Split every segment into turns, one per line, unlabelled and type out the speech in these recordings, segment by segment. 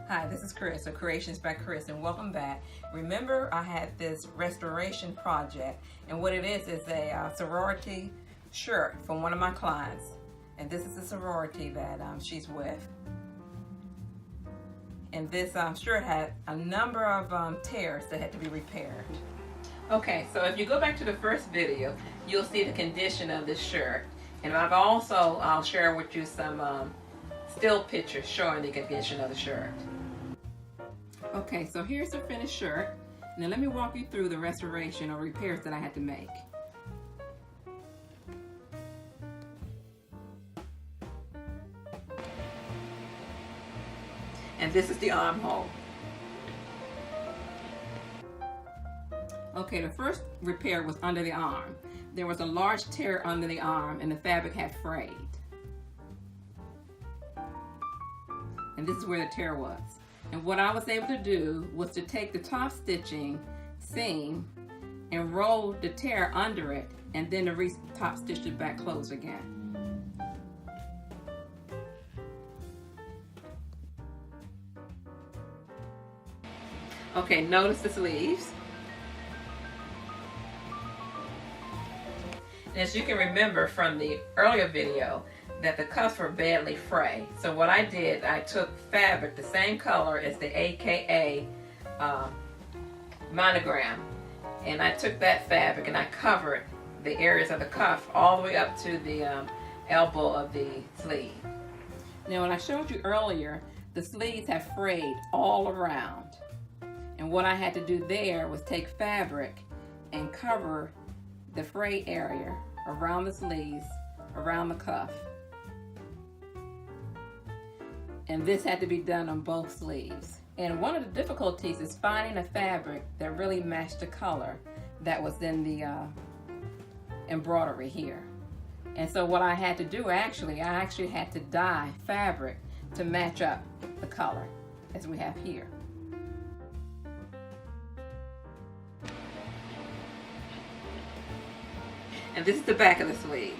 Hi, this is Chris of Creations by Chris, and welcome back. Remember, I had this restoration project, and what it is a sorority shirt from one of my clients, and this is the sorority that she's with. And this shirt had a number of tears that had to be repaired. Okay, so if you go back to the first video, you'll see the condition of this shirt, and I'll share with you some still pictures showing the condition of the shirt. Okay, so here's the finished shirt. Now let me walk you through the restoration or repairs that I had to make. And this is the armhole. Okay, the first repair was under the arm. There was a large tear under the arm and the fabric had frayed. And this is where the tear was. And what I was able to do was to take the top stitching seam and roll the tear under it, and then to top stitch it back closed again. Okay, notice the sleeves. And as you can remember from the earlier video, that the cuffs were badly frayed. So what I did, I took fabric the same color as the AKA monogram, and I took that fabric and I covered the areas of the cuff all the way up to the elbow of the sleeve. Now when I showed you earlier, the sleeves have frayed all around, and what I had to do there was take fabric and cover the frayed area around the sleeves, around the cuff. And this had to be done on both sleeves. And one of the difficulties is finding a fabric that really matched the color that was in the embroidery here. And so what I had to do, I actually had to dye fabric to match up the color as we have here. And this is the back of the sleeve.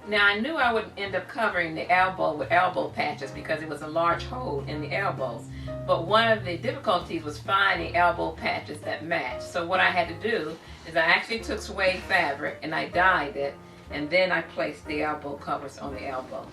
Now I knew I would end up covering the elbow with elbow patches because it was a large hole in the elbows. But one of the difficulties was finding elbow patches that matched. So what I had to do is I actually took suede fabric and I dyed it, and then I placed the elbow covers on the elbow.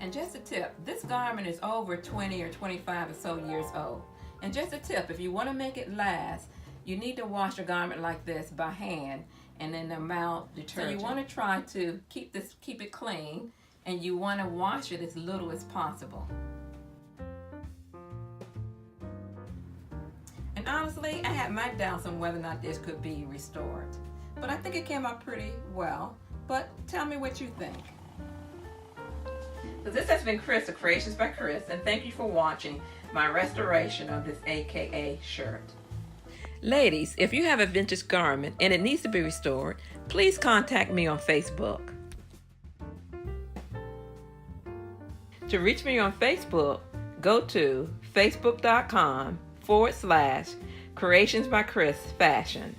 And just a tip, this garment is over 20 or 25 or so years old. And just a tip, if you want to make it last, you need to wash a garment like this by hand and in a mild detergent. So you want to try to keep it clean, and you want to wash it as little as possible. And honestly, I had my doubts on whether or not this could be restored, but I think it came out pretty well. But tell me what you think. So this has been Chris of Creations by Chris, and thank you for watching my restoration of this AKA shirt. Ladies, if you have a vintage garment and it needs to be restored, please contact me on Facebook. To reach me on Facebook, go to facebook.com/Creations by Chris Fashion.